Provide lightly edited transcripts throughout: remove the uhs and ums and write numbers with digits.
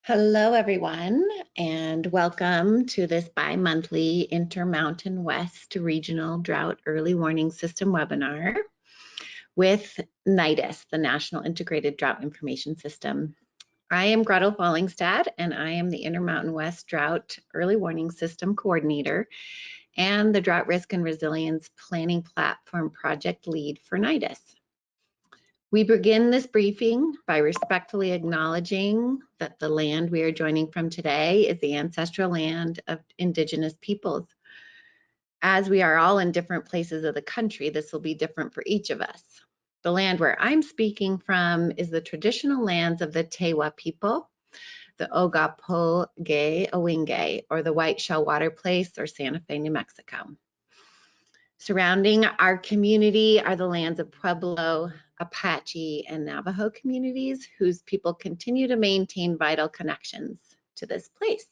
Hello, everyone, and welcome to this bi-monthly Intermountain West Regional Drought Early Warning System webinar with NIDIS, the National Integrated Drought Information System. I am Gretel Fallingstad, and I am the Intermountain West Drought Early Warning System Coordinator and the Drought Risk and Resilience Planning Platform Project Lead for NIDIS. We begin this briefing by respectfully acknowledging that the land we are joining from today is the ancestral land of Indigenous peoples. As we are all in different places of the country, this will be different for each of us. The land where I'm speaking from is the traditional lands of the Tewa people, the Ogapoge Owingeh, or the White Shell Water Place, or Santa Fe, New Mexico. Surrounding our community are the lands of Pueblo, Apache, and Navajo communities whose people continue to maintain vital connections to this place.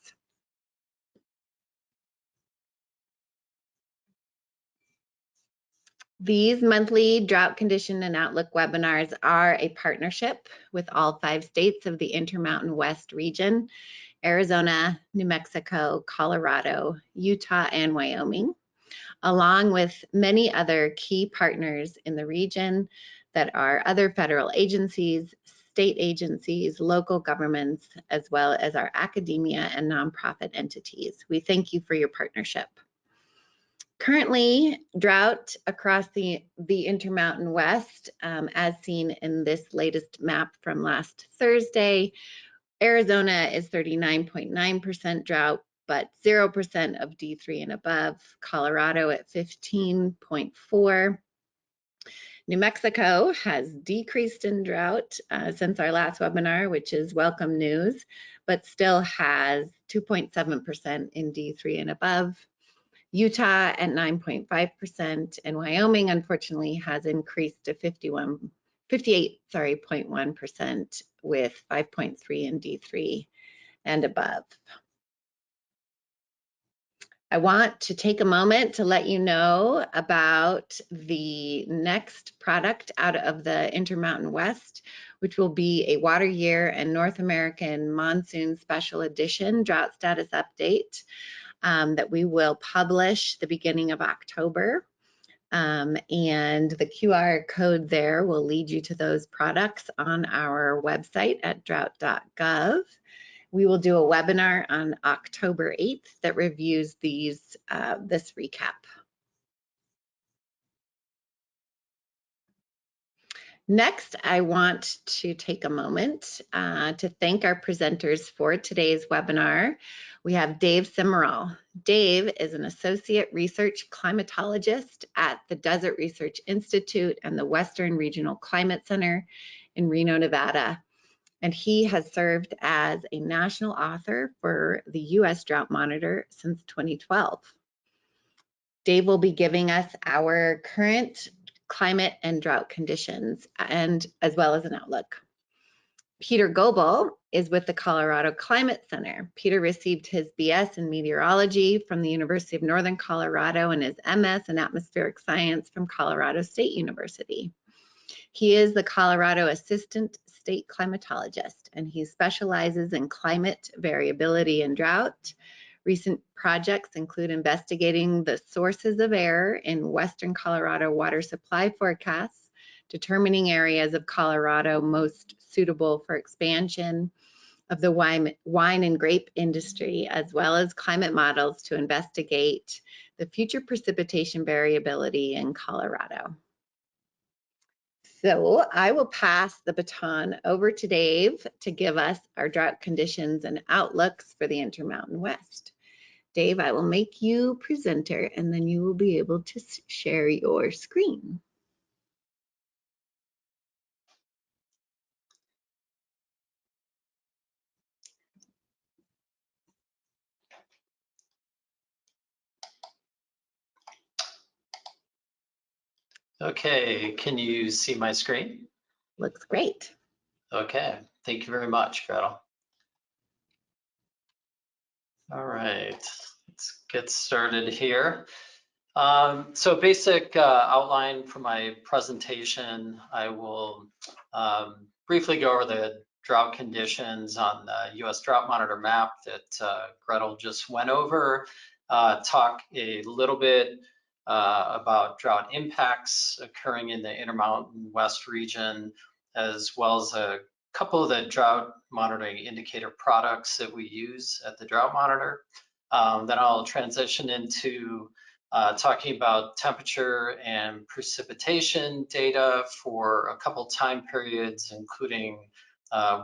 These monthly drought condition and outlook webinars are a partnership with all 5 states of the Intermountain West region, Arizona, New Mexico, Colorado, Utah, and Wyoming, along with many other key partners in the region that are other federal agencies, state agencies, local governments, as well as our academia and nonprofit entities. We thank you for your partnership. Currently, drought across the Intermountain West, as seen in this latest map from last Thursday, Arizona is 39.9% drought, but 0% of D3 and above. Colorado at 15.4. New Mexico has decreased in drought since our last webinar, which is welcome news, but still has 2.7% in D3 and above. Utah at 9.5%, and Wyoming, unfortunately, has increased to 58.1% with 5.3 in D3 and above. I want to take a moment to let you know about the next product out of the Intermountain West, which will be a Water Year and North American Monsoon Special Edition Drought Status Update that we will publish the beginning of October. And the QR code there will lead you to those products on our website at drought.gov. We will do a webinar on October 8th that reviews this recap. Next, I want to take a moment to thank our presenters for today's webinar. We have Dave Simmerall. Dave is an associate research climatologist at the Desert Research Institute and the Western Regional Climate Center in Reno, Nevada. And he has served as a national author for the U.S. Drought Monitor since 2012. Dave will be giving us our current climate and drought conditions, and as well as an outlook. Peter Goebel is with the Colorado Climate Center. Peter received his BS in meteorology from the University of Northern Colorado and his MS in atmospheric science from Colorado State University. He is the Colorado Assistant State Climatologist, and he specializes in climate variability and drought. Recent projects include investigating the sources of error in Western Colorado water supply forecasts, determining areas of Colorado most suitable for expansion of the wine and grape industry, as well as climate models to investigate the future precipitation variability in Colorado. So I will pass the baton over to Dave to give us our drought conditions and outlooks for the Intermountain West. Dave, I will make you presenter and then you will be able to share your screen. Okay, can you see my screen? Looks great. Okay, thank you very much, Gretel. All right, let's get started here. So basic outline for my presentation, I will briefly go over the drought conditions on the U.S. Drought Monitor map that Gretel just went over, talk a little bit about drought impacts occurring in the Intermountain West region, as well as a couple of the drought monitoring indicator products that we use at the Drought Monitor. Then I'll transition into talking about temperature and precipitation data for a couple time periods, including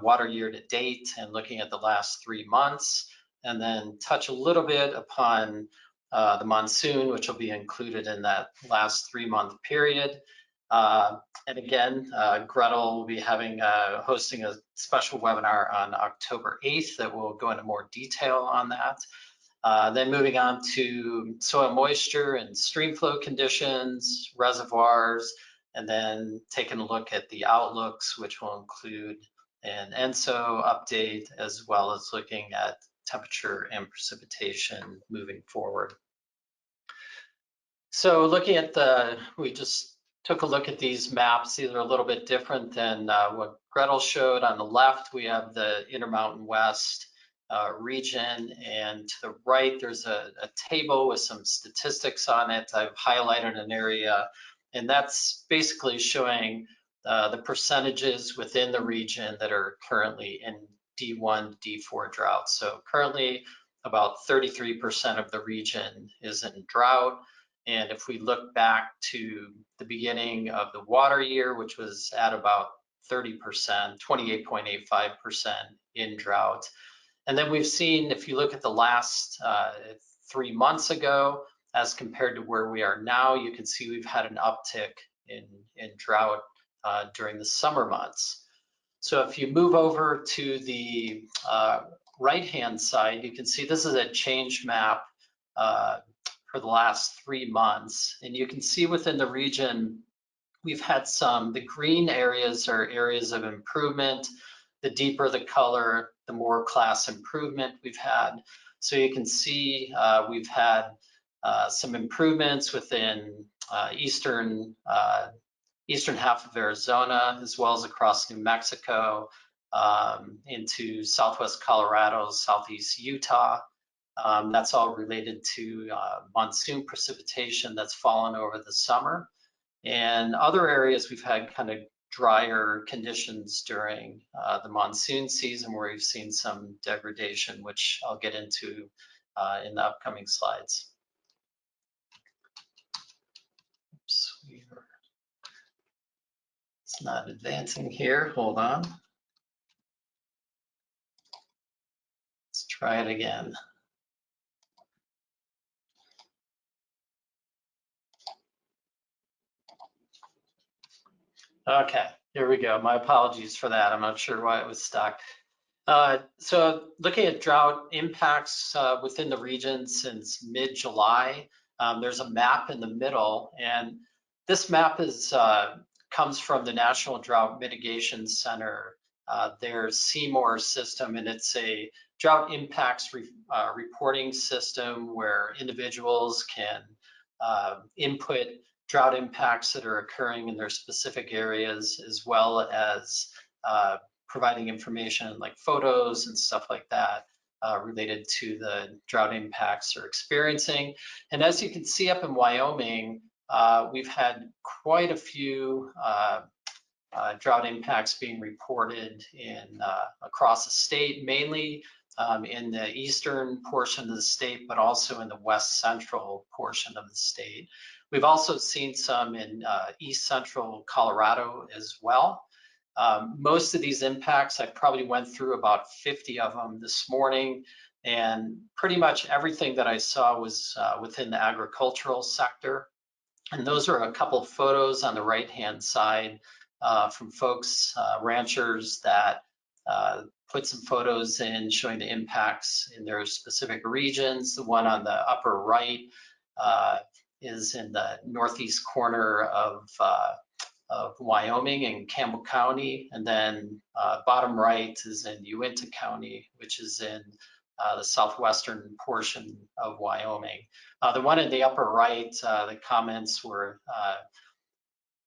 water year to date and looking at the last 3 months, and then touch a little bit upon the monsoon, which will be included in that last 3-month period. And again, Gretel will be hosting a special webinar on October 8th that will go into more detail on that. Then moving on to soil moisture and stream flow conditions, reservoirs, and then taking a look at the outlooks, which will include an ENSO update, as well as looking at temperature and precipitation moving forward. So looking at we just took a look at these maps. These are a little bit different than what Gretel showed. On the left, we have the Intermountain West region, and to the right, there's a table with some statistics on it. I've highlighted an area, and that's basically showing the percentages within the region that are currently in D1, D4 drought. So currently, about 33% of the region is in drought. And if we look back to the beginning of the water year, which was at about 30%, 28.85% in drought. And then we've seen, if you look at the last 3 months ago, as compared to where we are now, you can see we've had an uptick in drought during the summer months. So if you move over to the right-hand side, you can see this is a change map for the last 3 months. And you can see within the region, we've had the green areas are areas of improvement. The deeper the color, the more class improvement we've had. So you can see we've had some improvements within eastern half of Arizona, as well as across New Mexico, into southwest Colorado, southeast Utah. That's all related to monsoon precipitation that's fallen over the summer. And other areas we've had kind of drier conditions during the monsoon season, where we've seen some degradation, which I'll get into in the upcoming slides. Oops, it's not advancing here. Hold on. Let's try it again. Okay, here we go. My apologies for that. I'm not sure why it was stuck. So looking at drought impacts within the region since mid-July, there's a map in the middle, and this map comes from the National Drought Mitigation Center, their Seymour system, and it's a drought impacts reporting system where individuals can input drought impacts that are occurring in their specific areas, as well as providing information like photos and stuff like that related to the drought impacts they're experiencing. And as you can see up in Wyoming, we've had quite a few drought impacts being reported across the state, mainly in the eastern portion of the state, but also in the west central portion of the state. We've also seen some in east central Colorado as well. Most of these impacts, I probably went through about 50 of them this morning, and pretty much everything that I saw was within the agricultural sector. And those are a couple of photos on the right-hand side from folks, ranchers that put some photos in showing the impacts in their specific regions. The one on the upper right is in the northeast corner of Wyoming and Campbell County, and then bottom right is in Uinta County, which is in the southwestern portion of Wyoming. The one in the upper right, the comments were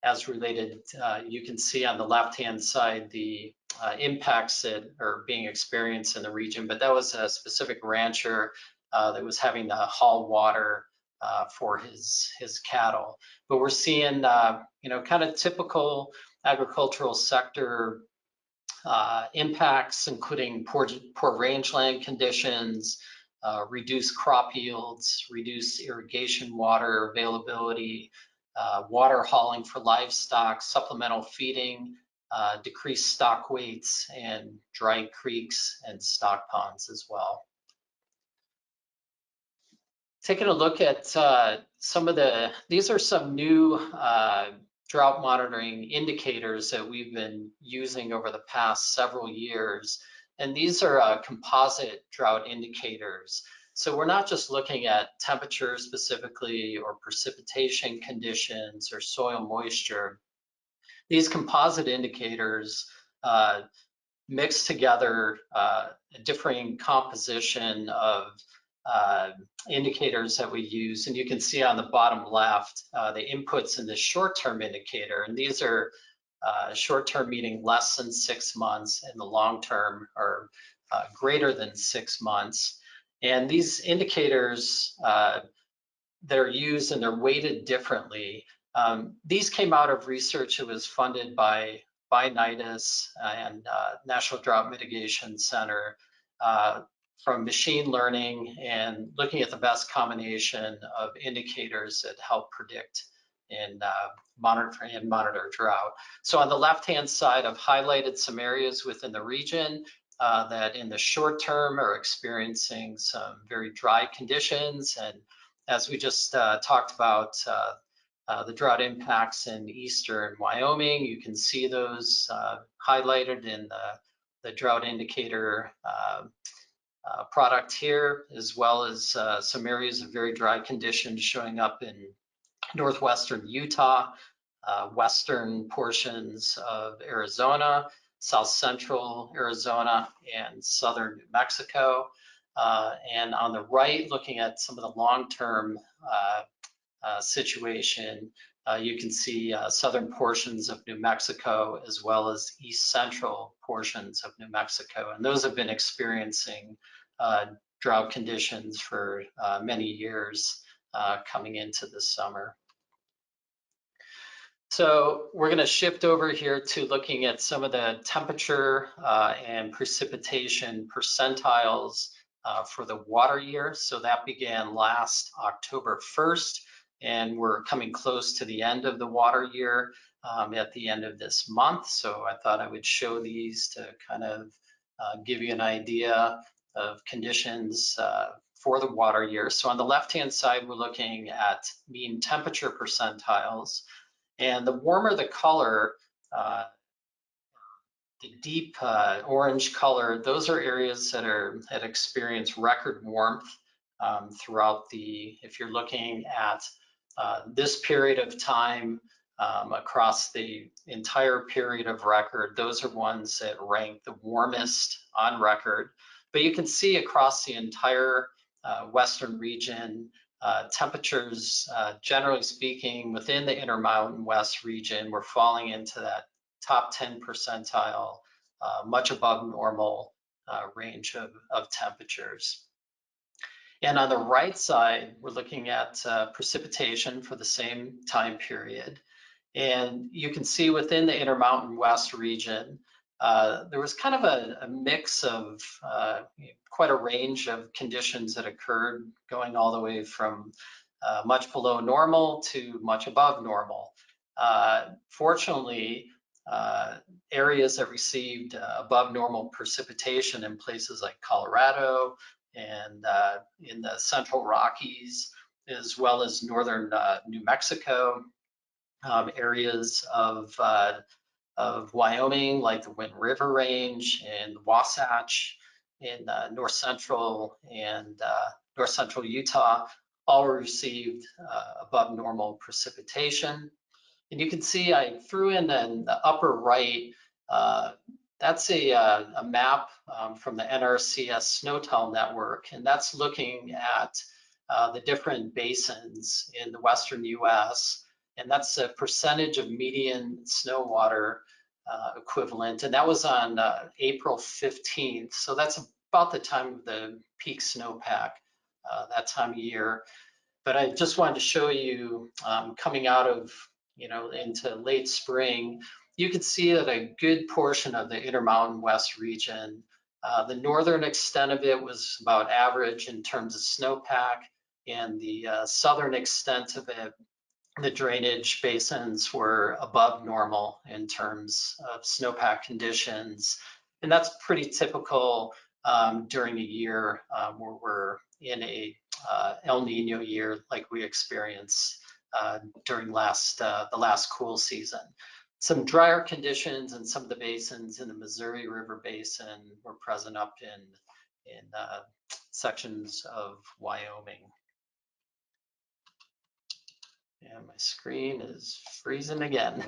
as related. You can see on the left-hand side the impacts that are being experienced in the region, but that was a specific rancher that was having to haul water for his cattle. But we're seeing, kind of typical agricultural sector impacts, including poor rangeland conditions, reduced crop yields, reduced irrigation water availability, water hauling for livestock, supplemental feeding, decreased stock weights, and dry creeks and stock ponds as well. Taking a look at these are some new drought monitoring indicators that we've been using over the past several years. And these are composite drought indicators. So we're not just looking at temperature specifically or precipitation conditions or soil moisture. These composite indicators mix together a differing composition of indicators that we use. And you can see on the bottom left, the inputs in the short-term indicator. And these are short-term meaning less than 6 months, and the long-term are greater than 6 months. And these indicators that are used, and they're weighted differently. These came out of research that was funded by NIDIS and National Drought Mitigation Center from machine learning and looking at the best combination of indicators that help predict and monitor drought. So on the left-hand side, I've highlighted some areas within the region that in the short term are experiencing some very dry conditions. And as we just talked about, the drought impacts in eastern Wyoming, you can see those highlighted in the drought indicator product here, as well as some areas of very dry conditions showing up in northwestern Utah, western portions of Arizona, south central Arizona, and southern New Mexico. And on the right, looking at some of the long-term situation, you can see southern portions of New Mexico as well as east central portions of New Mexico. And those have been experiencing drought conditions for many years coming into the summer. So we're going to shift over here to looking at some of the temperature and precipitation percentiles for the water year. So that began last October 1st, and we're coming close to the end of the water year at the end of this month. So I thought I would show these to kind of give you an idea of conditions for the water year. So on the left-hand side, we're looking at mean temperature percentiles. And the warmer the color, the deep orange color, those are areas that experience record warmth throughout if you're looking at this period of time across the entire period of record, those are ones that rank the warmest on record. But you can see across the entire western region, temperatures, generally speaking, within the Intermountain West region, we're falling into that top 10 percentile, much above normal range of temperatures. And on the right side, we're looking at precipitation for the same time period. And you can see within the Intermountain West region, there was kind of a mix of quite a range of conditions that occurred, going all the way from much below normal to much above normal. Fortunately, areas that received above normal precipitation in places like Colorado and in the Central Rockies, as well as northern New Mexico, areas of Wyoming, like the Wind River Range and the Wasatch in north central and north central Utah, all received above normal precipitation. And you can see I threw in the upper right, that's a map from the NRCS SNOTEL network, and that's looking at the different basins in the western US, and that's a percentage of median snow water equivalent, and that was on April 15th. So that's about the time of the peak snowpack, that time of year. But I just wanted to show you coming out of, into late spring, you can see that a good portion of the Intermountain West region, the northern extent of it was about average in terms of snowpack, and the southern extent of it, the drainage basins were above normal in terms of snowpack conditions. And that's pretty typical during a year where we're in a El Nino year like we experienced during the last cool season. Some drier conditions in some of the basins in the Missouri River Basin were present up in sections of Wyoming. And my screen is freezing again.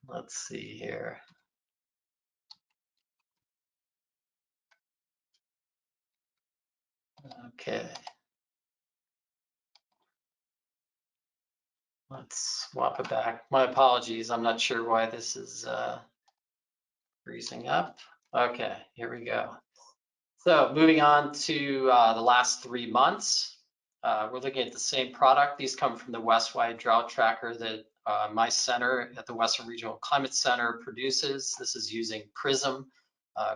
Let's see here. Okay. Let's swap it back. My apologies. I'm not sure why this is freezing up. Okay, here we go. So moving on to the last 3 months, we're looking at the same product. These come from the West-wide drought tracker that my center at the Western Regional Climate Center produces. This is using PRISM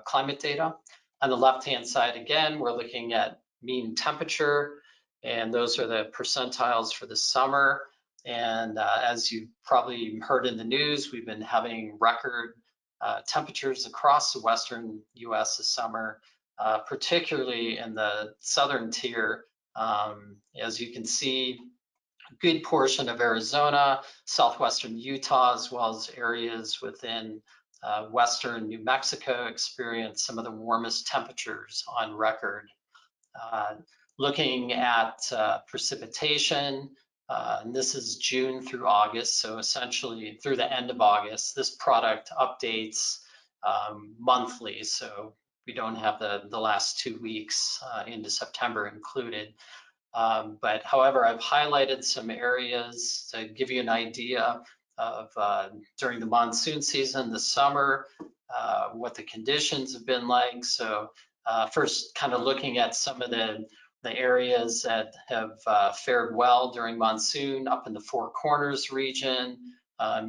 climate data. On the left-hand side, again, we're looking at mean temperature, and those are the percentiles for the summer. And as you probably heard in the news, we've been having record temperatures across the Western US this summer. Particularly in the southern tier. As you can see, a good portion of Arizona, southwestern Utah, as well as areas within western New Mexico experienced some of the warmest temperatures on record. Looking at precipitation, and this is June through August, so essentially through the end of August. This product updates monthly, so we don't have the last 2 weeks into September included. But however, I've highlighted some areas to give you an idea of during the monsoon season, the summer, what the conditions have been like. So first, kind of looking at some of the areas that have fared well during monsoon up in the Four Corners region.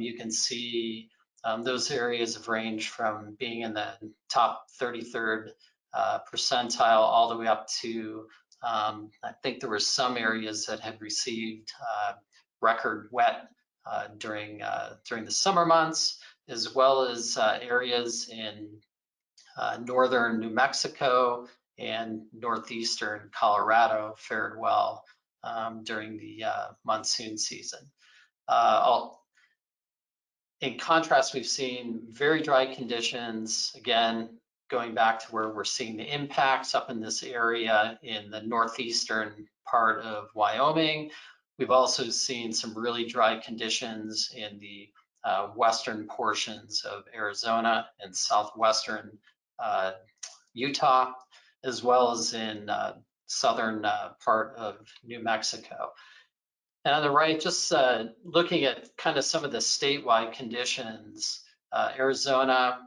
You can see those areas have ranged from being in the top 33rd percentile all the way up to, I think there were some areas that had received record wet during the summer months, as well as areas in northern New Mexico and northeastern Colorado fared well during the monsoon season. In contrast, we've seen very dry conditions, again, going back to where we're seeing the impacts up in this area in the northeastern part of Wyoming. We've also seen some really dry conditions in the western portions of Arizona and southwestern Utah, as well as in southern part of New Mexico. And on the right, just looking at kind of some of the statewide conditions, Arizona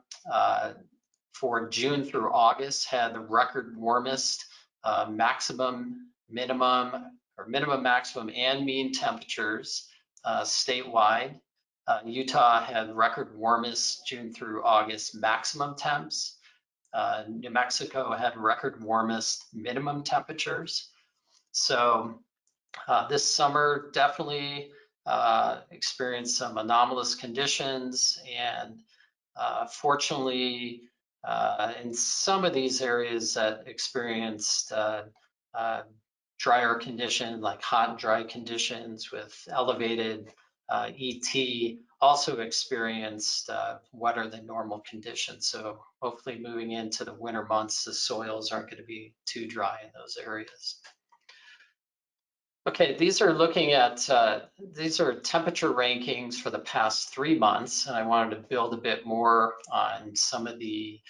for June through August had the record warmest maximum, minimum, and mean temperatures statewide. Utah had record warmest June through August maximum temps. New Mexico had record warmest minimum temperatures. So this summer definitely experienced some anomalous conditions, and fortunately in some of these areas that experienced drier conditions, like hot and dry conditions with elevated ET, also experienced wetter than normal conditions. So hopefully moving into the winter months, the soils aren't going to be too dry in those areas. Okay, these are looking at, these are temperature rankings for the past 3 months, and I wanted to build a bit more on some of the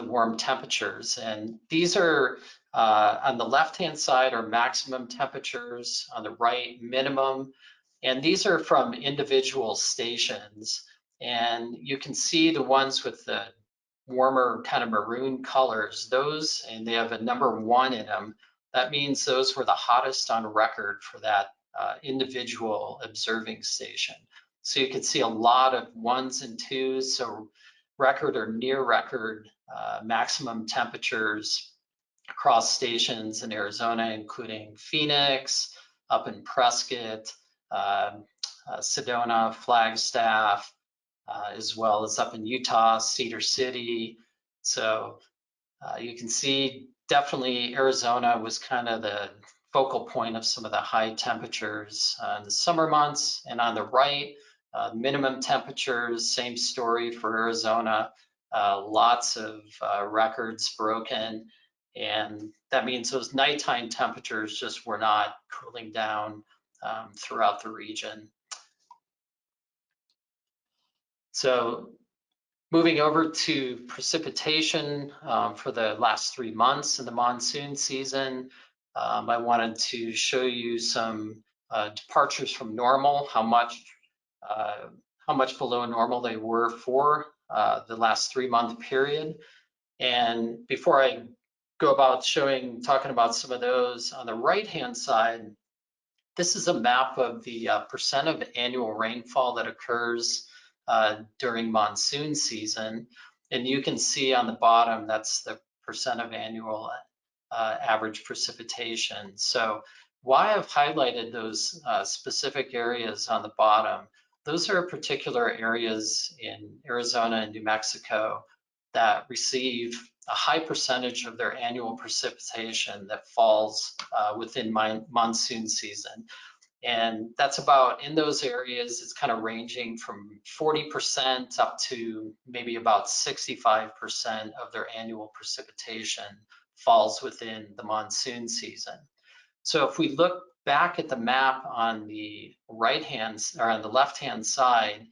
warm temperatures. And these are, on the left-hand side are maximum temperatures, on the right, minimum. And these are from individual stations. And you can see the ones with the warmer kind of maroon colors, those, and they have a number 1 in them. That means those were the hottest on record for that individual observing station. So you can see a lot of 1s and 2s, so record or near record maximum temperatures across stations in Arizona, including Phoenix, up in Prescott, Sedona, Flagstaff, as well as up in Utah, Cedar City. So you can see definitely Arizona was kind of the focal point of some of the high temperatures in the summer months. And on the right, minimum temperatures, same story for Arizona. Lots of records broken. And that means those nighttime temperatures just were not cooling down throughout the region. So moving over to precipitation for the last 3 months in the monsoon season, I wanted to show you some departures from normal, how much below normal they were for the last 3-month period. And before I go about talking about some of those, on the right-hand side, this is a map of the percent of annual rainfall that occurs during monsoon season. And you can see on the bottom, that's the percent of annual average precipitation. So why I've highlighted those specific areas on the bottom, those are particular areas in Arizona and New Mexico that receive a high percentage of their annual precipitation that falls within monsoon season. And that's about, in those areas, it's kind of ranging from 40% up to maybe about 65% of their annual precipitation falls within the monsoon season. So if we look back at the map on the left-hand side,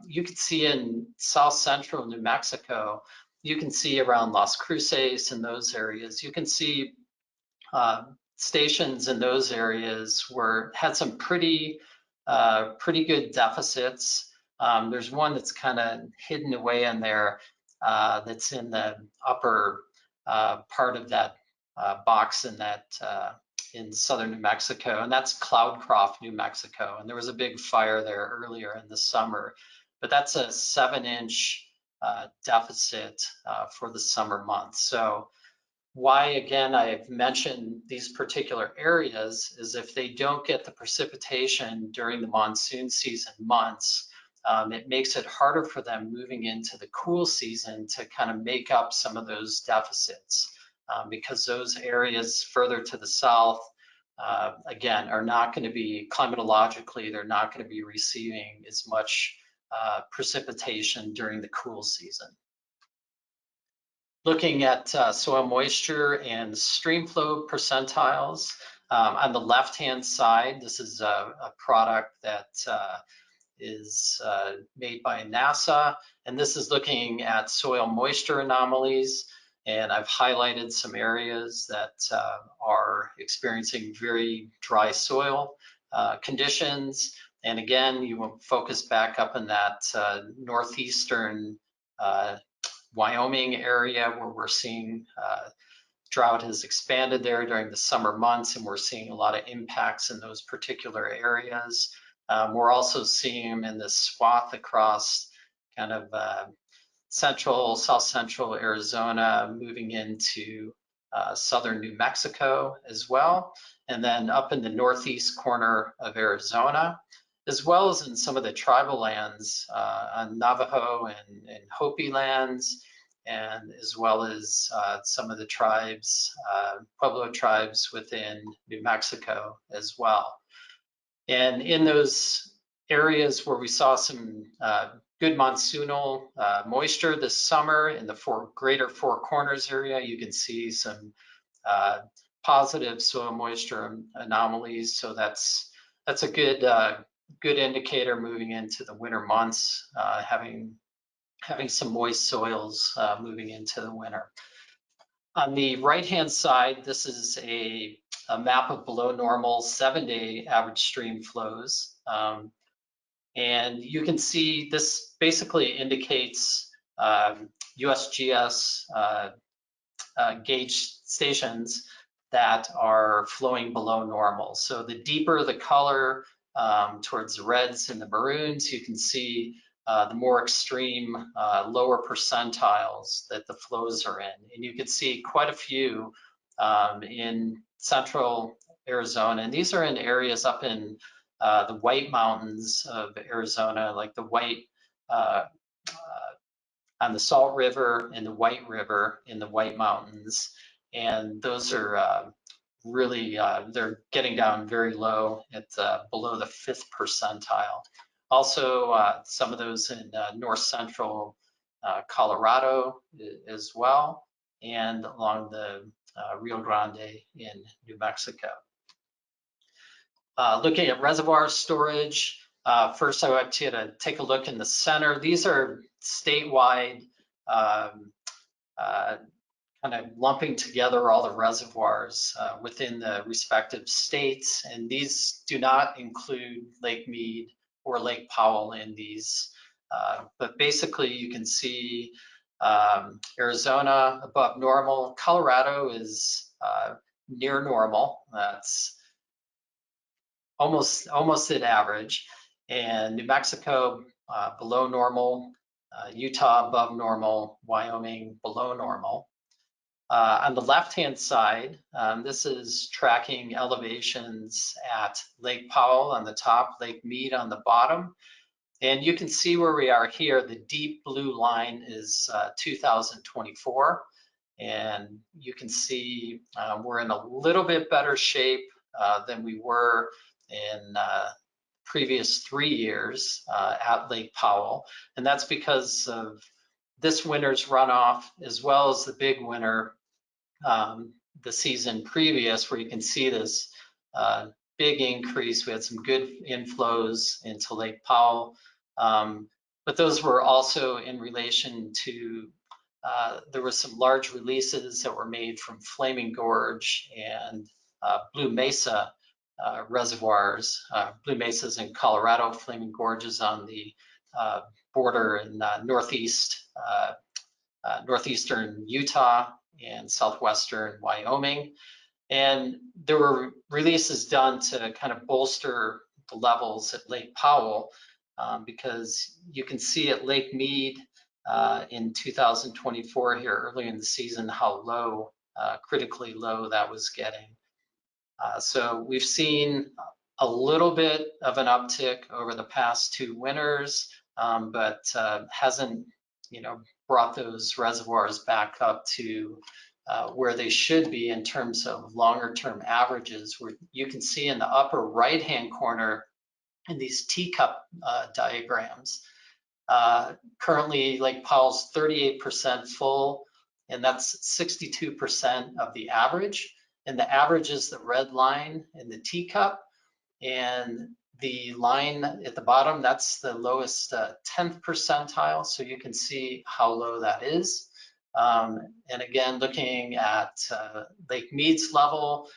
you can see in south central New Mexico, you can see around Las Cruces and those areas, you can see stations in those areas had some pretty good deficits. There's one that's kind of hidden away in there that's in the upper part of that box in southern New Mexico, and that's Cloudcroft, New Mexico. And there was a big fire there earlier in the summer, but that's a 7-inch deficit for the summer months. So why, again, I've mentioned these particular areas is if they don't get the precipitation during the monsoon season months, it makes it harder for them moving into the cool season to kind of make up some of those deficits because those areas further to the south, again, are not going to be climatologically, they're not going to be receiving as much precipitation during the cool season. Looking at soil moisture and stream flow percentiles. On the left-hand side, this is a product that is made by NASA, and this is looking at soil moisture anomalies. And I've highlighted some areas that are experiencing very dry soil conditions. And again, you will focus back up in that northeastern Wyoming area where we're seeing drought has expanded there during the summer months, and we're seeing a lot of impacts in those particular areas. We're also seeing them in this swath across kind of south central Arizona, moving into southern New Mexico as well, and then up in the northeast corner of Arizona, as well as in some of the tribal lands on Navajo and Hopi lands, and as well as some of the tribes, Pueblo tribes within New Mexico as well. And in those areas where we saw some good monsoonal moisture this summer in the greater Four Corners area, you can see some positive soil moisture anomalies. So that's a good indicator moving into the winter months, having some moist soils moving into the winter. On the right-hand side, this is a map of below normal 7-day average stream flows And you can see this basically indicates USGS gauge stations that are flowing below normal. So the deeper the color towards the reds and the maroons, you can see the more extreme lower percentiles that the flows are in. And you can see quite a few in central Arizona. And these are in areas up in the White Mountains of Arizona, like the White, on the Salt River and the White River in the White Mountains. And those are really, they're getting down very low at below the 5th percentile. Also, some of those in north central Colorado as well, and along the Rio Grande in New Mexico. Looking at reservoir storage, first I want you to take a look in the center. These are statewide kind of lumping together all the reservoirs within the respective states, and these do not include Lake Mead or Lake Powell in these. But basically you can see Arizona above normal, Colorado is near normal, that's almost at average, and New Mexico below normal, Utah above normal, Wyoming below normal. On the left-hand side, this is tracking elevations at Lake Powell on the top, Lake Mead on the bottom. And you can see where we are here. The deep blue line is 2024. And you can see we're in a little bit better shape than we were in previous 3 years at Lake Powell. And that's because of this winter's runoff, as well as the big winter the season previous, where you can see this big increase. We had some good inflows into Lake Powell, but those were also in relation to, there were some large releases that were made from Flaming Gorge and Blue Mesa reservoirs. Blue Mesa's in Colorado, Flaming Gorge is on the border in northeastern Utah and southwestern Wyoming. And there were releases done to kind of bolster the levels at Lake Powell because you can see at Lake Mead in 2024 here early in the season how low, critically low that was getting. So we've seen a little bit of an uptick over the past 2 winters, but hasn't, brought those reservoirs back up to where they should be in terms of longer term averages, where you can see in the upper right hand corner in these teacup diagrams. Currently Lake Powell's 38% full, and that's 62% of the average. And the average is the red line in the teacup, and the line at the bottom, that's the lowest 10th percentile. So you can see how low that is. And again, looking at Lake Mead's level,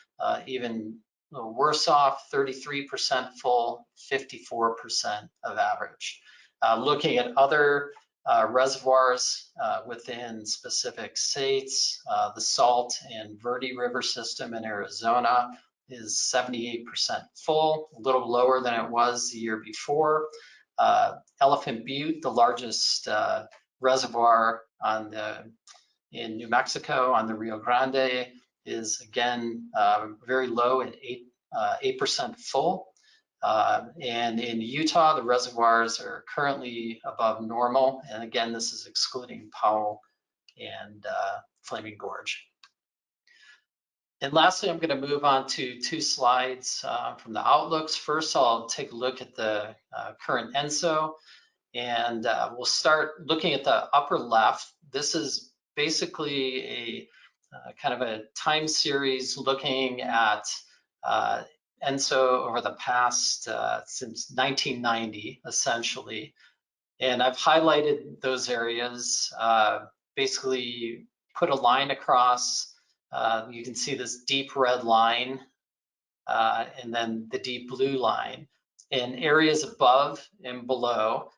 even a little worse off, 33% full, 54% of average. Looking at other reservoirs within specific states, the Salt and Verde River system in Arizona is 78% full, a little lower than it was the year before. Elephant Butte, the largest reservoir in New Mexico on the Rio Grande, is again very low at 8% full. And in Utah, the reservoirs are currently above normal. And again, this is excluding Powell and Flaming Gorge. And lastly, I'm going to move on to 2 slides from the outlooks. First, I'll take a look at the current ENSO, and we'll start looking at the upper left. This is basically a kind of a time series looking at ENSO over the past, since 1990, essentially. And I've highlighted those areas, basically put a line across. You can see this deep red line and then the deep blue line. And areas above and below,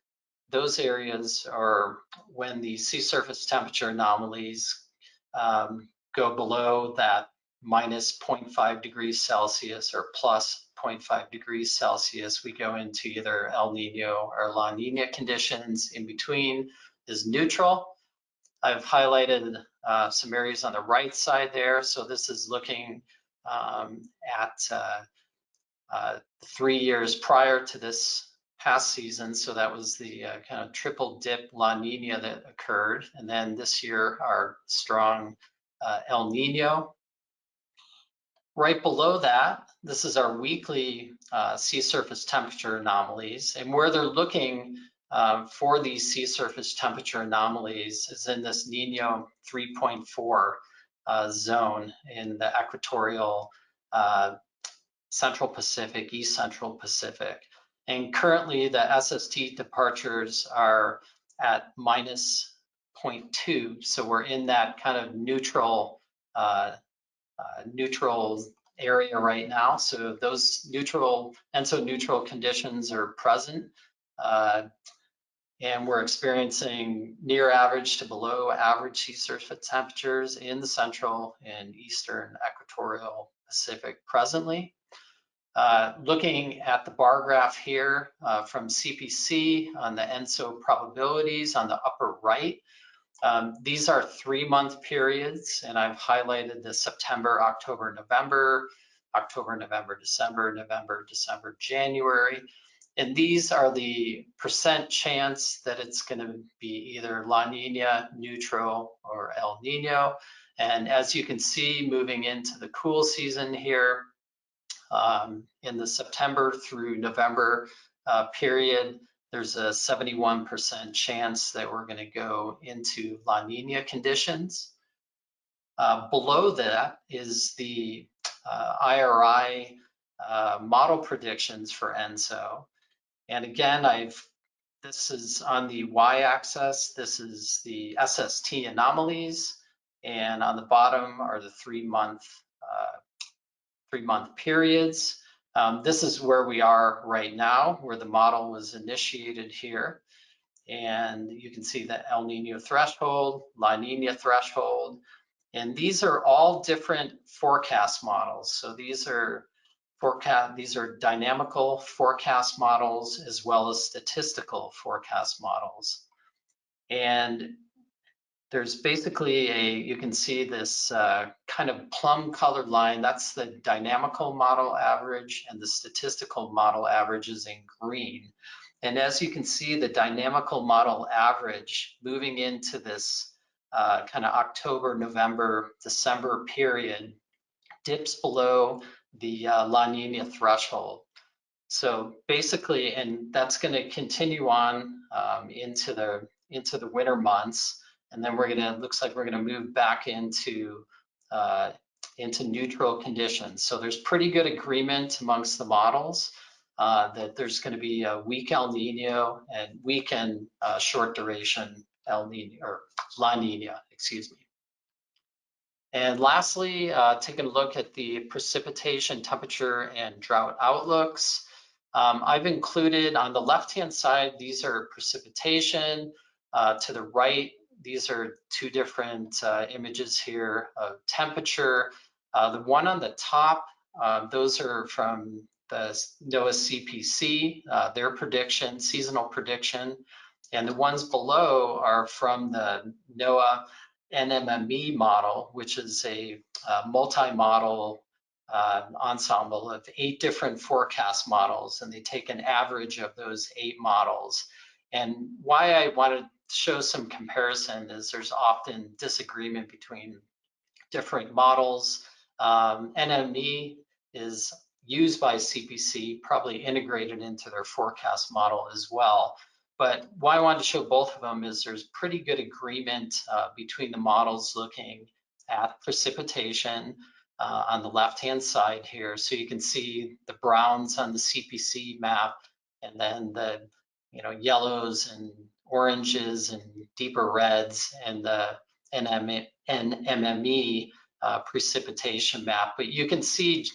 those areas are when the sea surface temperature anomalies go below that minus 0.5 degrees Celsius or plus 0.5 degrees Celsius, we go into either El Nino or La Nina conditions. In between is neutral. I've highlighted some areas on the right side there. So this is looking at 3 years prior to this past season. So that was the kind of triple dip La Nina that occurred. And then this year, our strong El Nino. Right below that, this is our weekly sea surface temperature anomalies. And where they're looking for these sea surface temperature anomalies is in this Niño 3.4 zone in the equatorial Central Pacific, East Central Pacific. And currently the SST departures are at minus 0.2. So we're in that kind of neutral area right now. So those ENSO-neutral conditions are present. And we're experiencing near average to below average sea surface temperatures in the central and eastern equatorial Pacific presently. Looking at the bar graph here from CPC on the ENSO probabilities on the upper right, these are 3-month periods, and I've highlighted the September, October, November, December, November, December, January. And these are the percent chance that it's going to be either La Nina, neutral, or El Nino. And as you can see, moving into the cool season here, in the September through November period, there's a 71% chance that we're going to go into La Nina conditions. Below that is the IRI model predictions for ENSO. And again, this is on the y-axis, this is the SST anomalies, and on the bottom are the 3-month periods. This is where we are right now, where the model was initiated here. And you can see the El Nino threshold, La Nina threshold, and these are all different forecast models. So these are dynamical forecast models as well as statistical forecast models. And there's basically you can see this kind of plum colored line, that's the dynamical model average, and the statistical model average is in green. And as you can see, the dynamical model average moving into this kind of October, November, December period dips below the La Nina threshold. So basically, and that's going to continue on into the winter months, and then looks like we're gonna move back into neutral conditions. So there's pretty good agreement amongst the models that there's going to be a weak El Nino and weak and short duration El Nino or La Nina, excuse me. And lastly, taking a look at the precipitation, temperature, and drought outlooks. I've included on the left-hand side, these are precipitation. To the right, these are 2 different images here of temperature. The one on the top, those are from the NOAA CPC, their prediction, seasonal prediction. And the ones below are from the NOAA NMME model, which is a multi-model ensemble of 8 different forecast models, and they take an average of those 8 models. And why I wanted to show some comparison is there's often disagreement between different models. NME is used by CPC, probably integrated into their forecast model as well. But why I wanted to show both of them is there's pretty good agreement between the models looking at precipitation on the left-hand side here. So you can see the browns on the CPC map, and then the yellows and oranges and deeper reds, and the NMME precipitation map. But you can see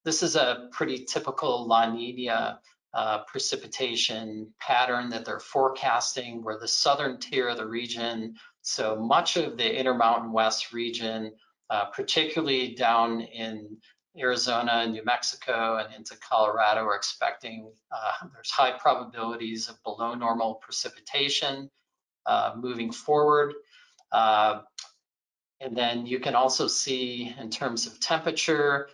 this is a pretty typical La Nina precipitation pattern that they're forecasting. We're the southern tier of the region, so much of the Intermountain West region, particularly down in Arizona and New Mexico and into Colorado, are expecting there's high probabilities of below normal precipitation moving forward. And then you can also see in terms of temperature,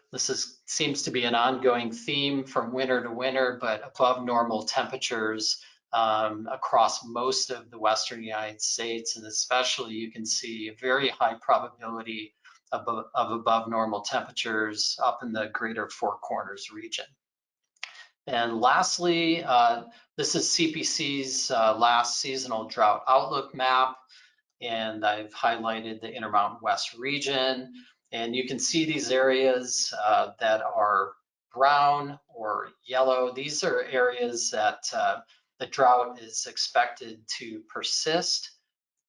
seems to be an ongoing theme from winter to winter, but above normal temperatures across most of the Western United States. And especially you can see a very high probability of above normal temperatures up in the greater Four Corners region. And lastly, this is CPC's last seasonal drought outlook map. And I've highlighted the Intermountain West region. And you can see these areas that are brown or yellow. These are areas that the drought is expected to persist,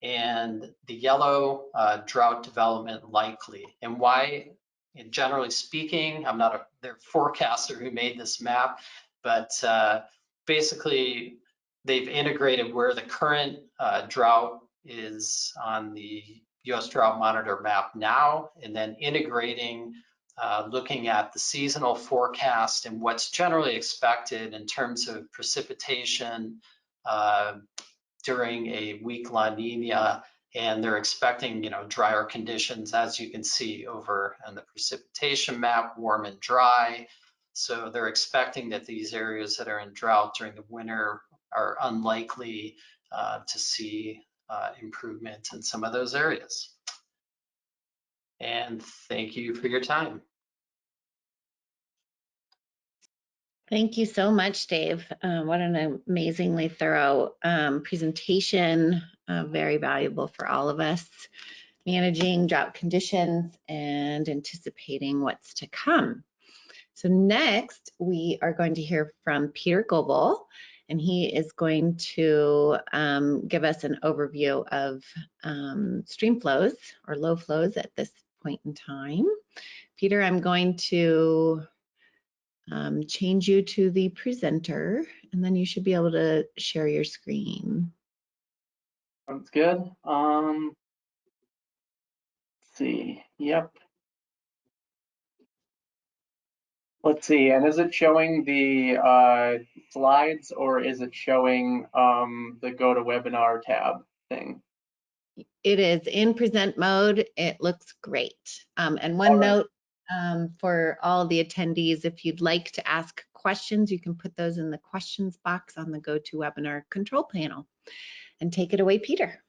and the yellow drought development likely. And why? And generally speaking, I'm not the forecaster who made this map, but basically they've integrated where the current drought is on the US Drought Monitor map now, and then integrating, looking at the seasonal forecast and what's generally expected in terms of precipitation during a weak La Niña, and they're expecting, drier conditions, as you can see over on the precipitation map, warm and dry. So they're expecting that these areas that are in drought during the winter are unlikely to see improvement in some of those areas. And thank you for your time. Thank you so much, Dave. What an amazingly thorough presentation, very valuable for all of us, managing drought conditions and anticipating what's to come. So next, we are going to hear from Peter Goebel, and he is going to give us an overview of stream flows or low flows at this point in time. Peter, I'm going to change you to the presenter, and then you should be able to share your screen. Sounds good. Let's see. Yep. Let's see. And is it showing the slides, or is it showing the go to webinar tab thing? It is in present mode. It looks great. And one note for all the attendees, if you'd like to ask questions, you can put those in the questions box on the GoToWebinar control panel. And take it away, Peter.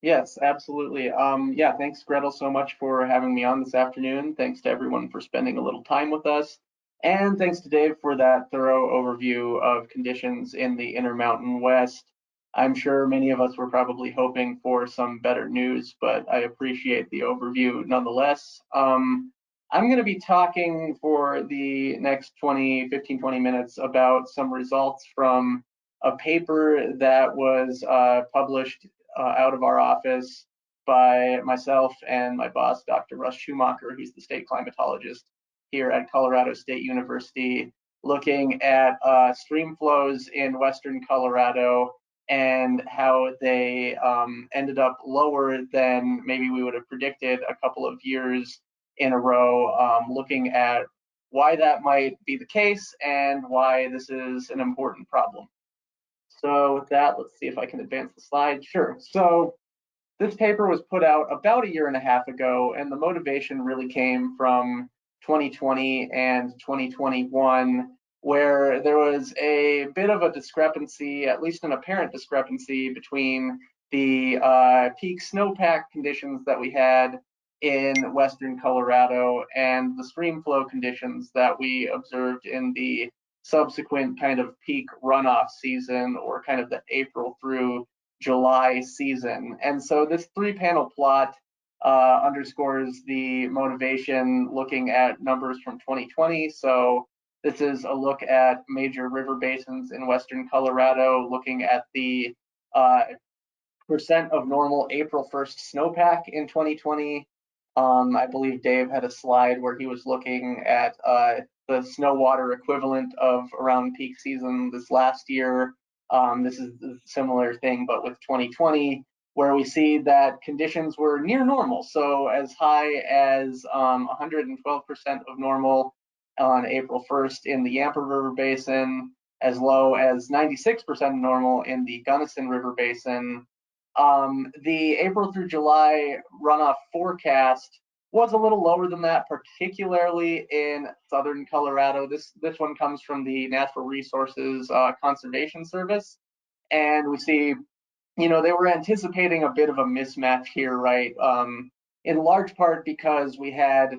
Yes, absolutely. Yeah, thanks, Gretel, so much for having me on this afternoon. Thanks to everyone for spending a little time with us. And thanks to Dave for that thorough overview of conditions in the Intermountain West. I'm sure many of us were probably hoping for some better news, but I appreciate the overview nonetheless. I'm going to be talking for the next 15, 20 minutes about some results from a paper that was published out of our office by myself and my boss, Dr. Russ Schumacher, who's the state climatologist here at Colorado State University, looking at stream flows in Western Colorado and how they ended up lower than maybe we would have predicted a couple of years in a row, looking at why that might be the case and why this is an important problem. So with that, let's see if I can advance the slide. Sure. So this paper was put out about 1.5 years ago, and the motivation really came from 2020 and 2021, where there was a bit of a discrepancy, at least an apparent discrepancy, between the peak snowpack conditions that we had in Western Colorado and the stream flow conditions that we observed in the subsequent kind of peak runoff season, or kind of the April through July season. And so this 3-panel plot underscores the motivation looking at numbers from 2020. So this is a look at major river basins in Western Colorado, looking at the percent of normal April 1st snowpack in 2020, I believe Dave had a slide where he was looking at the snow water equivalent of around peak season this last year. This is a similar thing, but with 2020, where we see that conditions were near normal. So as high as 112% of normal on April 1st in the Yampa River Basin, as low as 96% normal in the Gunnison River Basin. The April through July runoff forecast was a little lower than that, particularly in southern Colorado. This one comes from the Natural Resources Conservation Service, and we see, they were anticipating a bit of a mismatch here, right? In large part because we had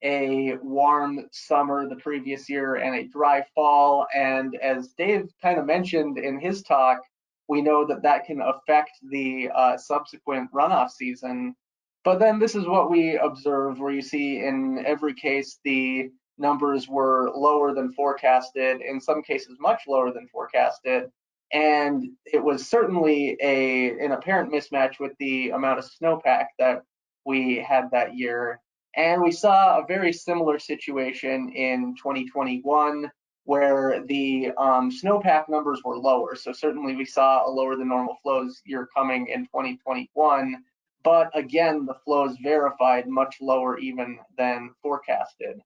a warm summer the previous year and a dry fall, and as Dave kind of mentioned in his talk, we know that that can affect the subsequent runoff season. But then this is what we observed, where you see in every case the numbers were lower than forecasted, in some cases much lower than forecasted. And it was certainly an apparent mismatch with the amount of snowpack that we had that year. And we saw a very similar situation in 2021, where the snowpack numbers were lower. So certainly we saw a lower than normal flows year coming in 2021. But again, the flows verified much lower even than forecasted.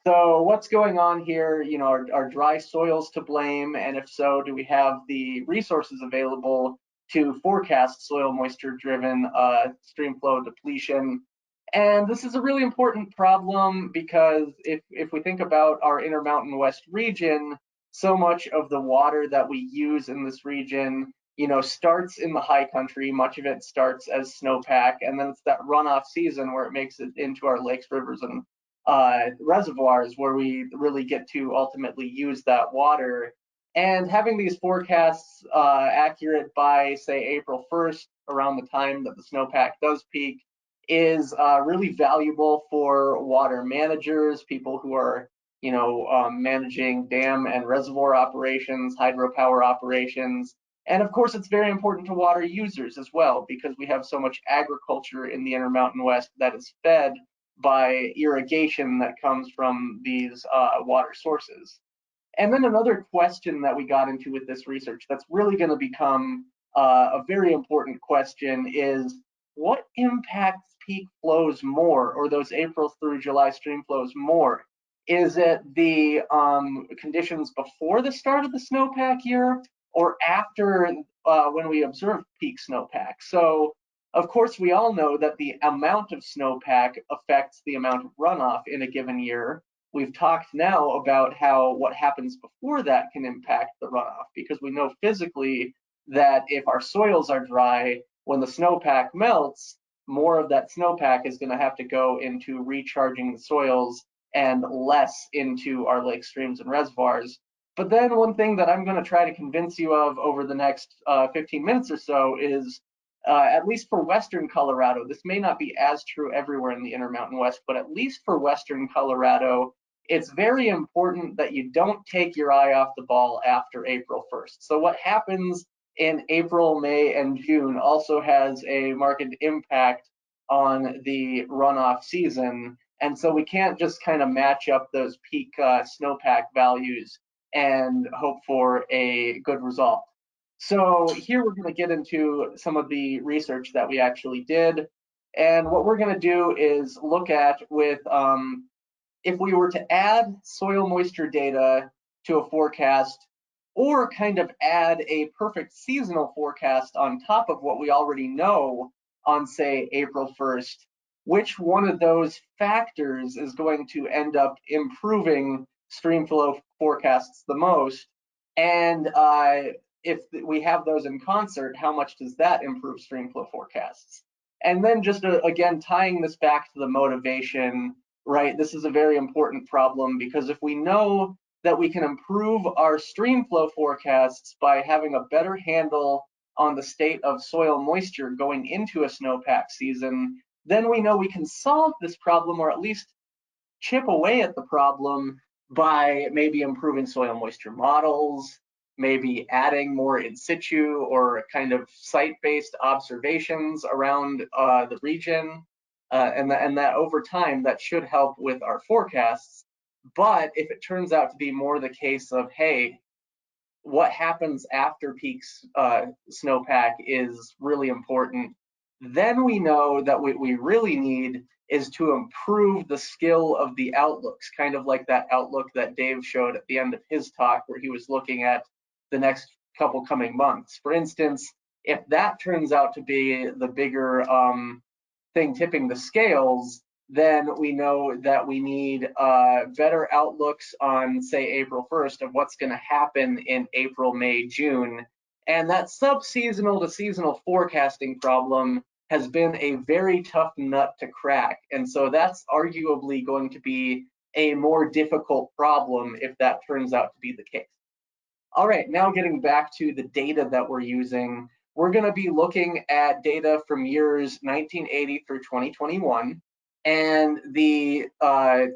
So what's going on here? Are dry soils to blame? And if so, do we have the resources available to forecast soil moisture driven stream flow depletion? And this is a really important problem because if we think about our Intermountain West region, so much of the water that we use in this region, starts in the high country. Much of it starts as snowpack, and then it's that runoff season where it makes it into our lakes, rivers, and reservoirs where we really get to ultimately use that water. And having these forecasts accurate by, say, April 1st, around the time that the snowpack does peak, is really valuable for water managers, people who are, managing dam and reservoir operations, hydropower operations. And of course, it's very important to water users as well, because we have so much agriculture in the Intermountain West that is fed by irrigation that comes from these water sources. And then another question that we got into with this research that's really going to become a very important question is, what impacts peak flows more, or those April through July stream flows more? Is it the conditions before the start of the snowpack year, or after when we observe peak snowpack? So of course, we all know that the amount of snowpack affects the amount of runoff in a given year. We've talked now about how what happens before that can impact the runoff, because we know physically that if our soils are dry, when the snowpack melts, more of that snowpack is going to have to go into recharging the soils and less into our lakes, streams, and reservoirs. But then one thing that I'm going to try to convince you of over the next 15 minutes or so is, at least for Western Colorado, this may not be as true everywhere in the Intermountain West, but at least for Western Colorado, it's very important that you don't take your eye off the ball after April 1st. So what happens in April, May, and June also has a marked impact on the runoff season. And so we can't just kind of match up those peak snowpack values and hope for a good result. So here we're going to get into some of the research that we actually did. And what we're going to do is look at with, if we were to add soil moisture data to a forecast, or kind of add a perfect seasonal forecast on top of what we already know on, say, April 1st, which one of those factors is going to end up improving stream flow forecasts the most? And if we have those in concert, how much does that improve stream flow forecasts? And then just again, tying this back to the motivation, right? This is a very important problem, because if we know that we can improve our stream flow forecasts by having a better handle on the state of soil moisture going into a snowpack season, then we know we can solve this problem, or at least chip away at the problem, by maybe improving soil moisture models, maybe adding more in situ or kind of site-based observations around the region. and that over time that should help with our forecasts. But if it turns out to be more the case of, hey, what happens after peak snowpack is really important, then we know that what we really need is to improve the skill of the outlooks, kind of like that outlook that Dave showed at the end of his talk, where he was looking at the next couple coming months. For instance, if that turns out to be the bigger thing tipping the scales, then we know that we need better outlooks on, say, April 1st of what's going to happen in April, May, June. And that sub-seasonal to seasonal forecasting problem has been a very tough nut to crack. And so that's arguably going to be a more difficult problem if that turns out to be the case. All right, now getting back to the data that we're using, we're going to be looking at data from years 1980 through 2021. And the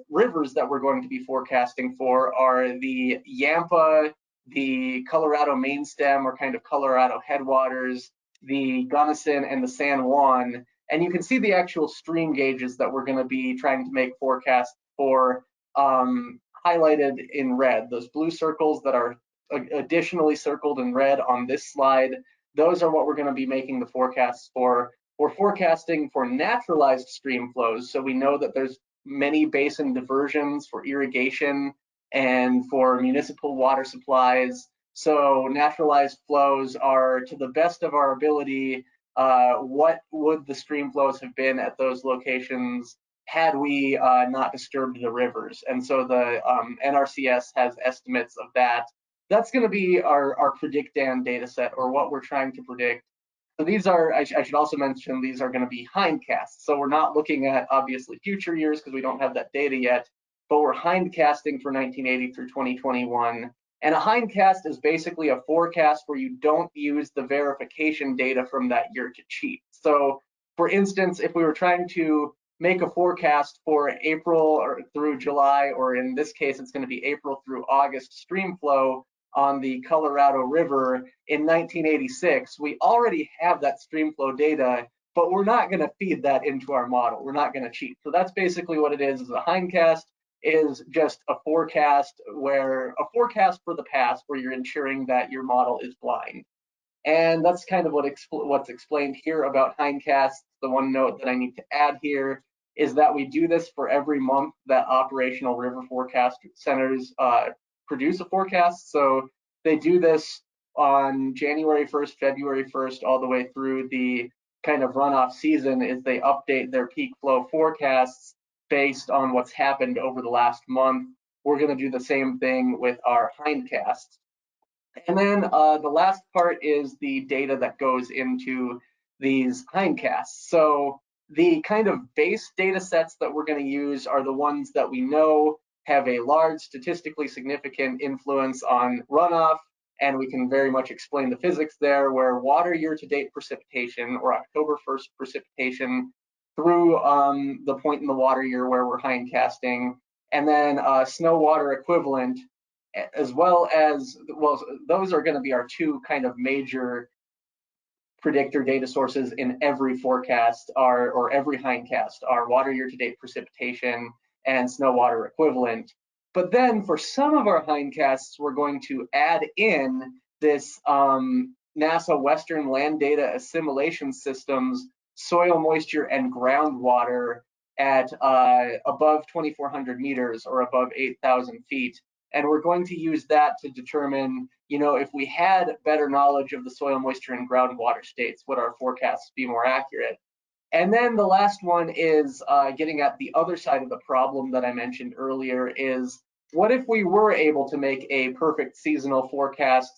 rivers that we're going to be forecasting for are the Yampa, the Colorado main stem, or kind of Colorado headwaters, the Gunnison, and the San Juan. And you can see the actual stream gauges that we're going to be trying to make forecasts for highlighted in red. Those blue circles that are additionally circled in red on this slide, those are what we're going to be making the forecasts for. We're forecasting for naturalized stream flows, so we know that there's many basin diversions for irrigation and for municipal water supplies. So naturalized flows are, to the best of our ability, what would the stream flows have been at those locations had we not disturbed the rivers. And so the NRCS has estimates of that. That's going to be our PredictDan data set, or what we're trying to predict. So these are, I should also mention, these are going to be hindcasts. So we're not looking at obviously future years because we don't have that data yet, but we're hindcasting for 1980 through 2021. And a hindcast is basically a forecast where you don't use the verification data from that year to cheat. So for instance, if we were trying to make a forecast for April or through July, or in this case, it's going to be April through August stream flow on the Colorado River in 1986, we already have that stream flow data, but we're not going to feed that into our model. We're not going to cheat. So that's basically what it is a hindcast is just a forecast for the past where you're ensuring that your model is blind. And that's kind of what's explained here about hindcasts. The one note that I need to add here is that we do this for every month that operational river forecast centers produce a forecast. So they do this on January 1st, February 1st, all the way through the kind of runoff season, is they update their peak flow forecasts based on what's happened over the last month. We're going to do the same thing with our hindcasts. And then the last part is the data that goes into these hindcasts. So the kind of base data sets that we're going to use are the ones that we know have a large statistically significant influence on runoff, and we can very much explain the physics there, where water year-to-date precipitation, or October 1st precipitation, through the point in the water year where we're hindcasting, and then snow water equivalent, as well as, well, those are going to be our two kind of major predictor data sources in every forecast, or every hindcast, are water year-to-date precipitation and snow water equivalent. But then for some of our hindcasts, we're going to add in this NASA Western Land Data Assimilation Systems soil moisture and groundwater at above 2,400 meters, or above 8,000 feet. And we're going to use that to determine, if we had better knowledge of the soil moisture and groundwater states, would our forecasts be more accurate? And then the last one is getting at the other side of the problem that I mentioned earlier, is what if we were able to make a perfect seasonal forecast,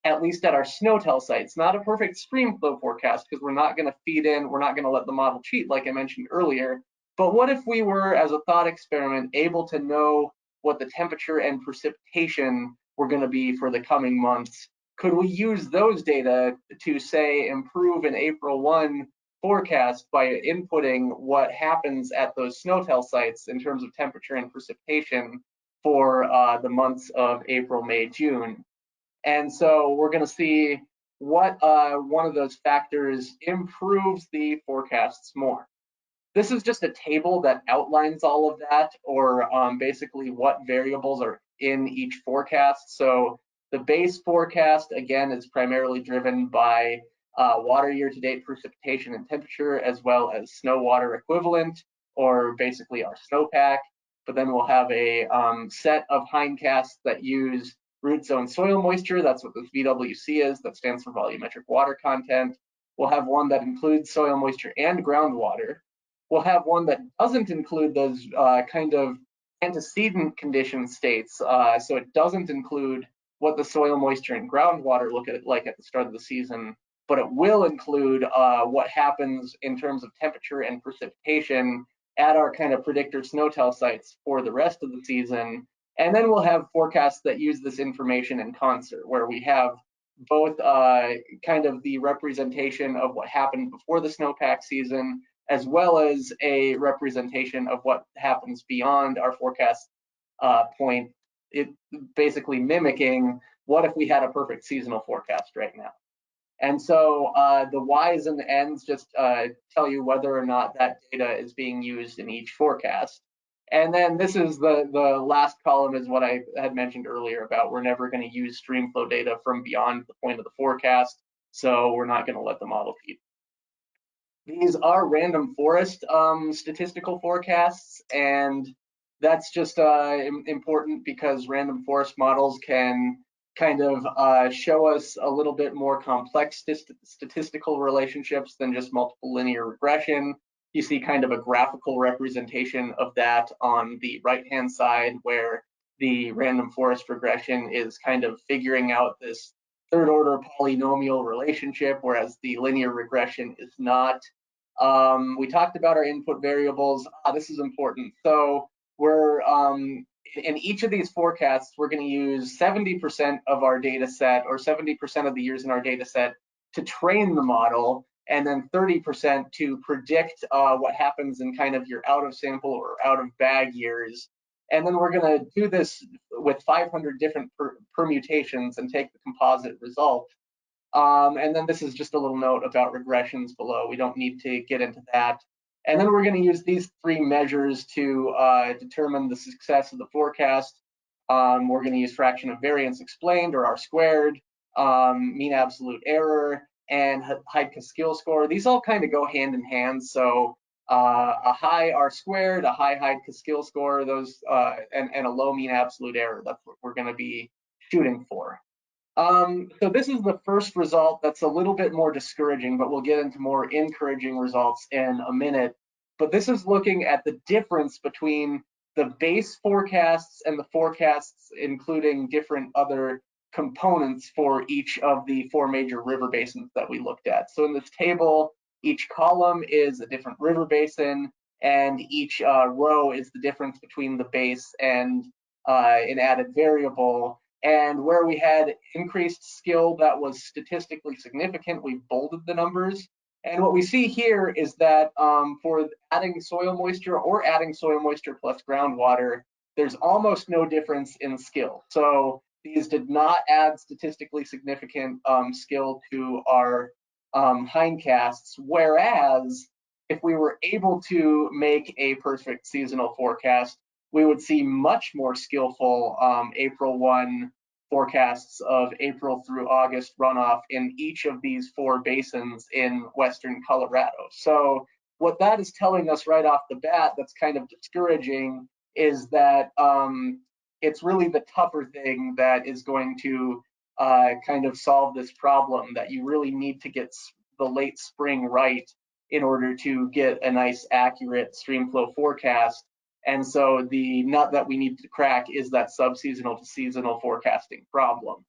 at least at our snowtel sites? Not a perfect stream flow forecast, because we're not going to feed in, we're not going to let the model cheat like I mentioned earlier. But what if we were, as a thought experiment, able to know what the temperature and precipitation were going to be for the coming months? Could we use those data to, say, improve an April 1 forecast by inputting what happens at those snowtel sites in terms of temperature and precipitation for the months of April, May, June? And so we're going to see what one of those factors improves the forecasts more. This is just a table that outlines all of that, or basically what variables are in each forecast. So the base forecast, again, is primarily driven by water year-to-date precipitation and temperature, as well as snow water equivalent, or basically our snowpack. But then we'll have a set of hindcasts that use root zone soil moisture. That's what this VWC is. That stands for volumetric water content. We'll have one that includes soil moisture and groundwater. We'll have one that doesn't include those kind of antecedent condition states. So it doesn't include what the soil moisture and groundwater look at like at the start of the season, but it will include what happens in terms of temperature and precipitation at our kind of predictor snow-tell sites for the rest of the season. And then we'll have forecasts that use this information in concert, where we have both kind of the representation of what happened before the snowpack season, as well as a representation of what happens beyond our forecast point, it basically mimicking what if we had a perfect seasonal forecast right now. And so the Y's and the N's just tell you whether or not that data is being used in each forecast. And then this is the last column is what I had mentioned earlier about we're never going to use streamflow data from beyond the point of the forecast. So we're not going to let the model feed. These are random forest statistical forecasts, and that's just important because random forest models can kind of show us a little bit more complex statistical relationships than just multiple linear regression. You see kind of a graphical representation of that on the right-hand side, where the random forest regression is kind of figuring out this third order polynomial relationship, whereas the linear regression is not. We talked about our input variables. This is important. So we're in each of these forecasts, we're going to use 70% of our data set, or 70% of the years in our data set, to train the model, and then 30% to predict what happens in kind of your out of sample or out of bag years. And then we're going to do this with 500 different permutations and take the composite result. And then this is just a little note about regressions below. We don't need to get into that. And then we're going to use these three measures to determine the success of the forecast. We're going to use fraction of variance explained, or R squared, mean absolute error, and Heidke-Skill score. These all kind of go hand in hand. So a high R squared, a high Heidke-Skill score, those and a low mean absolute error. That's what we're going to be shooting for. So this is the first result that's a little bit more discouraging, but we'll get into more encouraging results in a minute. But this is looking at the difference between the base forecasts and the forecasts including different other components for each of the four major river basins that we looked at. So in this table, each column is a different river basin, and each row is the difference between the base and an added variable. And where we had increased skill that was statistically significant, we bolded the numbers. And what we see here is that for adding soil moisture or adding soil moisture plus groundwater, there's almost no difference in skill. So these did not add statistically significant skill to our hindcasts, whereas if we were able to make a perfect seasonal forecast, we would see much more skillful April 1 forecasts of April through August runoff in each of these four basins in Western Colorado. So what that is telling us right off the bat that's kind of discouraging is that it's really the tougher thing that is going to kind of solve this problem, that you really need to get the late spring right in order to get a nice accurate streamflow forecast. And so the nut that we need to crack is that subseasonal to seasonal forecasting problem.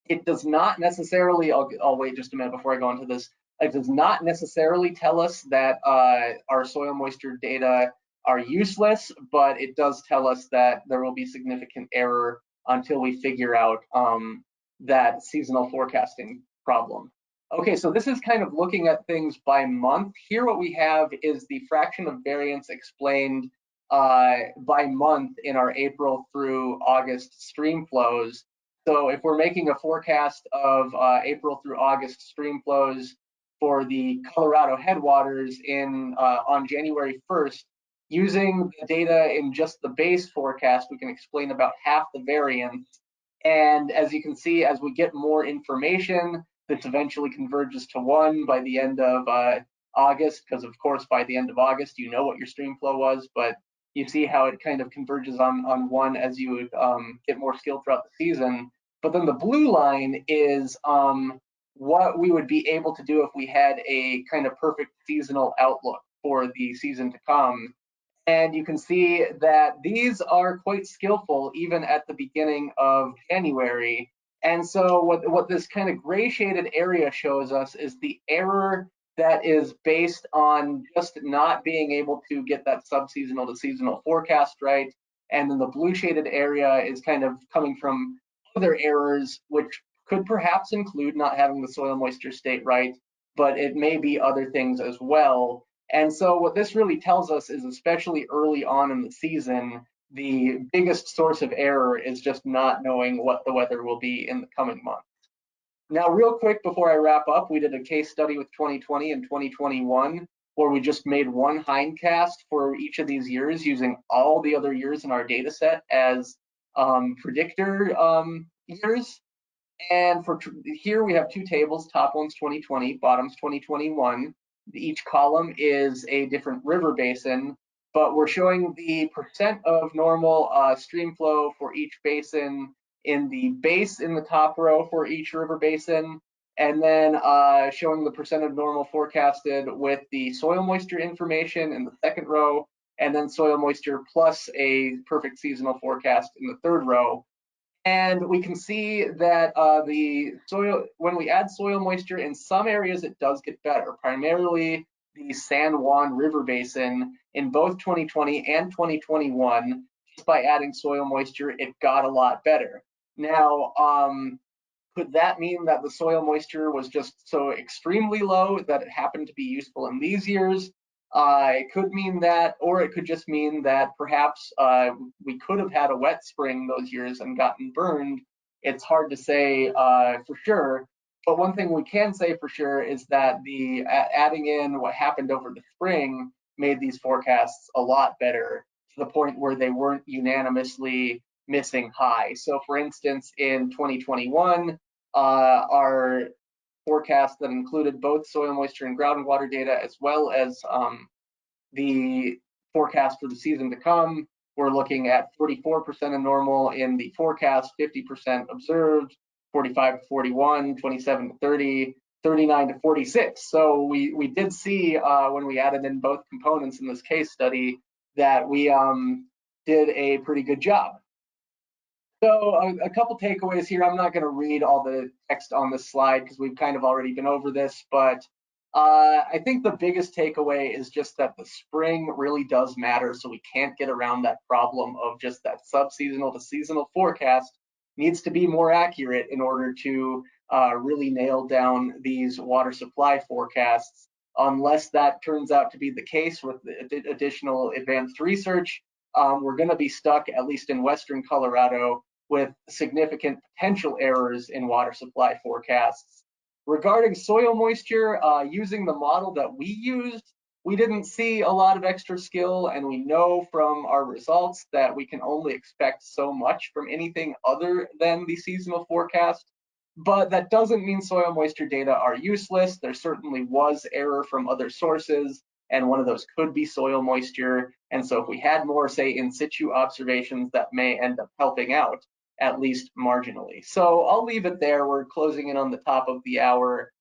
It does not necessarily, I'll wait just a minute before I go into this, it does not necessarily tell us that our soil moisture data are useless, but it does tell us that there will be significant error until we figure out that seasonal forecasting problem. Okay, so this is kind of looking at things by month. Here what we have is the fraction of variance explained by month in our April through August stream flows. So if we're making a forecast of April through August stream flows for the Colorado headwaters on January 1st. Using the data in just the base forecast, we can explain about half the variance. And as you can see, as we get more information, this eventually converges to 1 by the end of August, because of course by the end of August you know what your stream flow was, but you see how it kind of converges on 1 as you get more skill throughout the season. But then the blue line is what we would be able to do if we had a kind of perfect seasonal outlook for the season to come. And you can see that these are quite skillful even at the beginning of January. And so what this kind of gray shaded area shows us is the error that is based on just not being able to get that subseasonal to seasonal forecast right. And then the blue shaded area is kind of coming from other errors, which could perhaps include not having the soil moisture state right, but it may be other things as well. And so what this really tells us is, especially early on in the season, the biggest source of error is just not knowing what the weather will be in the coming months. Now, real quick before I wrap up, we did a case study with 2020 and 2021 where we just made one hindcast for each of these years using all the other years in our data set as predictor years. And for here we have two tables, top one's 2020, bottom's 2021. Each column is a different river basin, but we're showing the percent of normal stream flow for each basin in the base in the top row for each river basin, and then showing the percent of normal forecasted with the soil moisture information in the second row, and then soil moisture plus a perfect seasonal forecast in the third row. And we can see that the soil, when we add soil moisture in some areas, it does get better, primarily the San Juan River Basin in both 2020 and 2021. Just by adding soil moisture, it got a lot better. Now, could that mean that the soil moisture was just so extremely low that it happened to be useful in these years? It could mean that, or it could just mean that perhaps we could have had a wet spring those years and gotten burned. It's hard to say for sure, but one thing we can say for sure is that the adding in what happened over the spring made these forecasts a lot better, to the point where they weren't unanimously missing high. So for instance, in 2021, our forecast that included both soil moisture and groundwater data, as well as the forecast for the season to come. We're looking at 44% of normal in the forecast, 50% observed, 45 to 41, 27 to 30, 39 to 46. So we did see when we added in both components in this case study that we did a pretty good job. So a couple takeaways here. I'm not going to read all the text on this slide because we've kind of already been over this, but I think the biggest takeaway is just that the spring really does matter. So we can't get around that problem of just that subseasonal to seasonal forecast needs to be more accurate in order to really nail down these water supply forecasts. Unless that turns out to be the case with additional advanced research, we're going to be stuck, at least in Western Colorado, with significant potential errors in water supply forecasts. Regarding soil moisture, using the model that we used, we didn't see a lot of extra skill, and we know from our results that we can only expect so much from anything other than the seasonal forecast. But that doesn't mean soil moisture data are useless. There certainly was error from other sources, and one of those could be soil moisture. And so if we had more, say, in situ observations, that may end up helping out, at least marginally. So I'll leave it there. We're closing in on the top of the hour.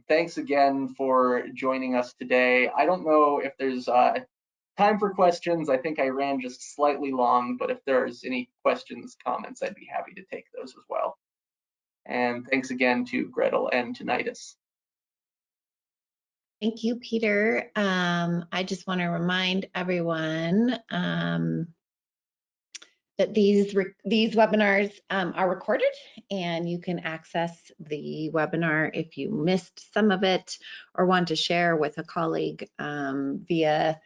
Thanks again for joining us today. I don't know if there's time for questions. I think I ran just slightly long, but if there's any questions, comments, I'd be happy to take those as well. And thanks again to Gretel and to Nidus. Thank you, Peter. I just want to remind everyone that these webinars are recorded, and you can access the webinar if you missed some of it or want to share with a colleague via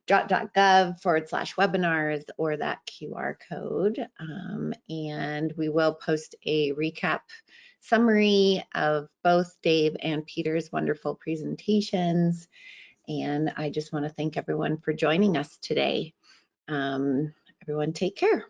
drought.gov/webinars or that QR code. And we will post a recap summary of both Dave and Peter's wonderful presentations. And I just want to thank everyone for joining us today. Everyone take care.